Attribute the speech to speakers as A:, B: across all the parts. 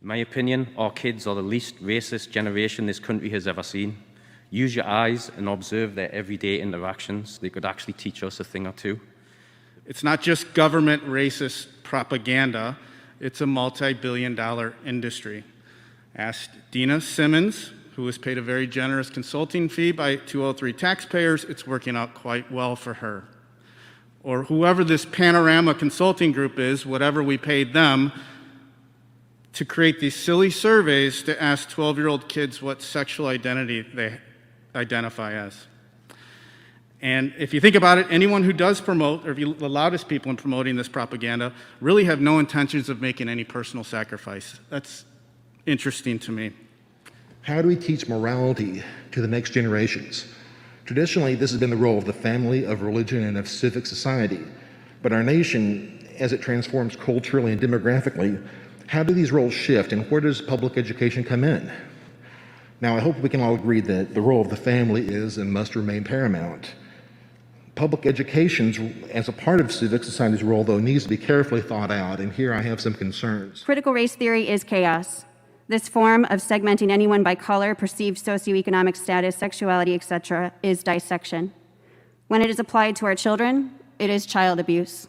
A: In my opinion, our kids are the least racist generation this country has ever seen. Use your eyes and observe their everyday interactions. They could actually teach us a thing or two.
B: It's not just government racist propaganda, it's a multi-billion-dollar industry. Ask Dina Simmons, who was paid a very generous consulting fee by 203 taxpayers. It's working out quite well for her. Or whoever this Panorama Consulting Group is, whatever we paid them, to create these silly surveys to ask 12-year-old kids what sexual identity they identify as. And if you think about it, anyone who does promote, or the loudest people in promoting this propaganda, really have no intentions of making any personal sacrifice. That's interesting to me.
C: How do we teach morality to the next generations? Traditionally, this has been the role of the family, of religion, and of civic society. But our nation, as it transforms culturally and demographically, how do these roles shift, and where does public education come in? Now, I hope we can all agree that the role of the family is and must remain paramount. Public education, as a part of civic society's role, though, needs to be carefully thought out, and here I have some concerns.
D: Critical race theory is chaos. This form of segmenting anyone by color, perceived socioeconomic status, sexuality, etc., is dissection. When it is applied to our children, it is child abuse.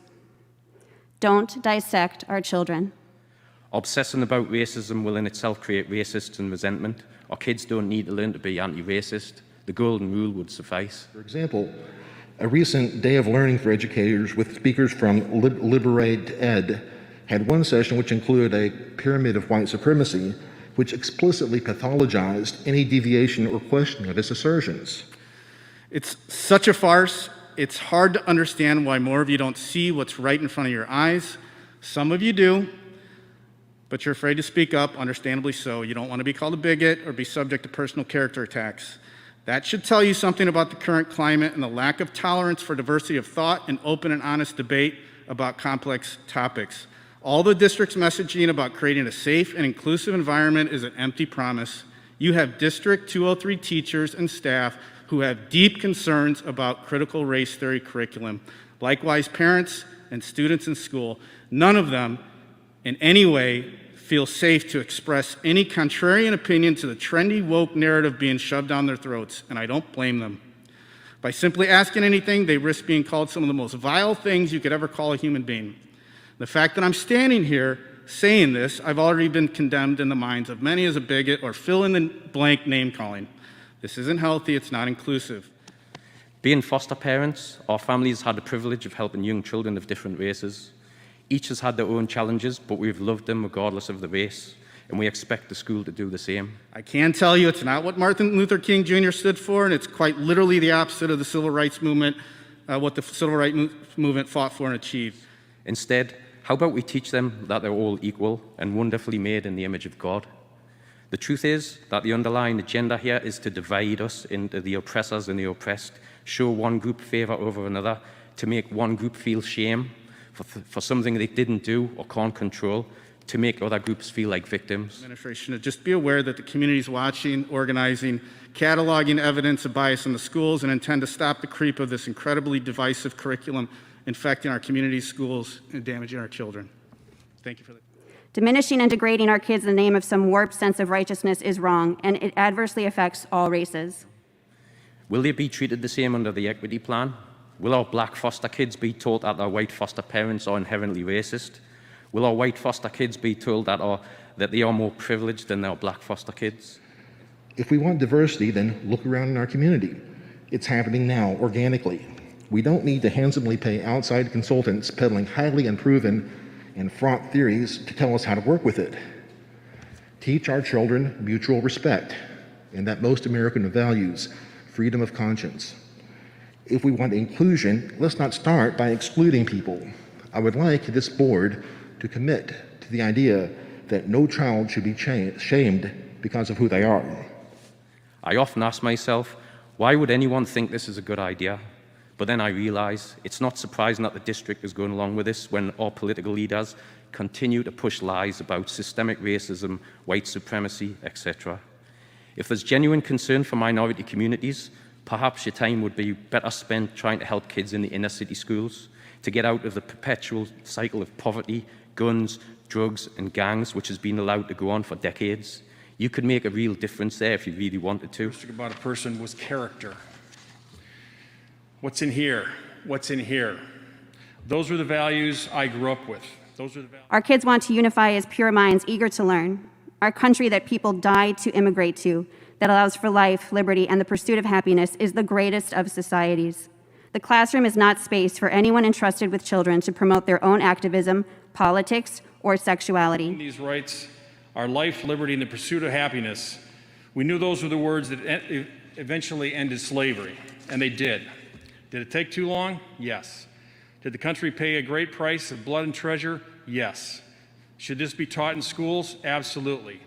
D: Don't dissect our children.
A: Obsessing about racism will in itself create racists and resentment. Our kids don't need to learn to be anti-racist. The golden rule would suffice.
C: For example, a recent day of learning for educators with speakers from Liberate Ed had one session which included a pyramid of white supremacy, which explicitly pathologized any deviation or questioning of its assertions.
B: It's such a farce. It's hard to understand why more of you don't see what's right in front of your eyes. Some of you do, but you're afraid to speak up, understandably so. You don't want to be called a bigot or be subject to personal character attacks. That should tell you something about the current climate and the lack of tolerance for diversity of thought and open and honest debate about complex topics. All the district's messaging about creating a safe and inclusive environment is an empty promise. You have District 203 teachers and staff who have deep concerns about critical race theory curriculum. Likewise, parents and students in school. None of them in any way feel safe to express any contrarian opinion to the trendy woke narrative being shoved down their throats, and I don't blame them. By simply asking anything, they risk being called some of the most vile things you could ever call a human being. The fact that I'm standing here saying this, I've already been condemned in the minds of many as a bigot or fill in the blank name calling. This isn't healthy, it's not inclusive.
A: Being foster parents, our families had the privilege of helping young children of different races. Each has had their own challenges, but we've loved them regardless of the race, and we expect the school to do the same.
B: I can tell you it's not what Martin Luther King Jr. stood for, and it's quite literally the opposite of the civil rights movement, what the civil rights movement fought for and achieved.
A: Instead, how about we teach them that they're all equal and wonderfully made in the image of God? The truth is that the underlying agenda here is to divide us into the oppressors and the oppressed, show one group favor over another, to make one group feel shame for something they didn't do or can't control, to make other groups feel like victims.
B: Administration, just be aware that the community's watching, organizing, cataloging evidence of bias in the schools, and intend to stop the creep of this incredibly divisive curriculum infecting our communities, schools, and damaging our children. Thank you for that.
D: Diminishing and degrading our kids in the name of some warped sense of righteousness is wrong, and it adversely affects all races.
A: Will they be treated the same under the equity plan? Will our black foster kids be told that their white foster parents are inherently racist? Will our white foster kids be told that they are more privileged than their black foster kids?
C: If we want diversity, then look around in our community. It's happening now, organically. We don't need to handsomely pay outside consultants peddling highly unproven and fraught theories to tell us how to work with it. Teach our children mutual respect and that most American values, freedom of conscience. If we want inclusion, let's not start by excluding people. I would like this board to commit to the idea that no child should be shamed because of who they are.
A: I often ask myself, why would anyone think this is a good idea? But then I realize it's not surprising that the district is going along with this when our political leaders continue to push lies about systemic racism, white supremacy, etc. If there's genuine concern for minority communities, perhaps your time would be better spent trying to help kids in the inner city schools to get out of the perpetual cycle of poverty, guns, drugs, and gangs, which has been allowed to go on for decades. You could make a real difference there if you really wanted to.
E: About a person was character. What's in here? What's in here? Those were the values I grew up with. Those are the values.
D: Our kids want to unify as pure minds eager to learn. Our country that people died to immigrate to, that allows for life, liberty, and the pursuit of happiness, is the greatest of societies. The classroom is not space for anyone entrusted with children to promote their own activism, politics, or sexuality.
E: These rights are life, liberty, and the pursuit of happiness. We knew those were the words that eventually ended slavery, and they did. Did it take too long? Yes. Did the country pay a great price of blood and treasure? Yes. Should this be taught in schools? Absolutely.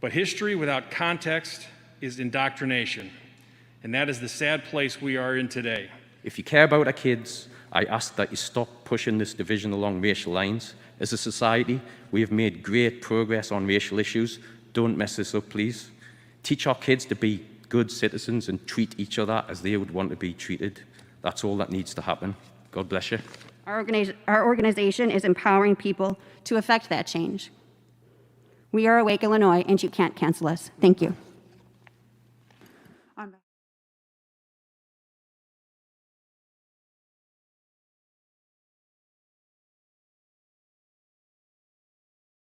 E: But history without context is indoctrination, and that is the sad place we are in today.
A: If you care about our kids, I ask that you stop pushing this division along racial lines. As a society, we have made great progress on racial issues. Don't mess this up, please. Teach our kids to be good citizens and treat each other as they would want to be treated. That's all that needs to happen. God bless you.
D: Our organization is empowering people to effect that change. We are Awake Illinois, and you can't cancel us. Thank you.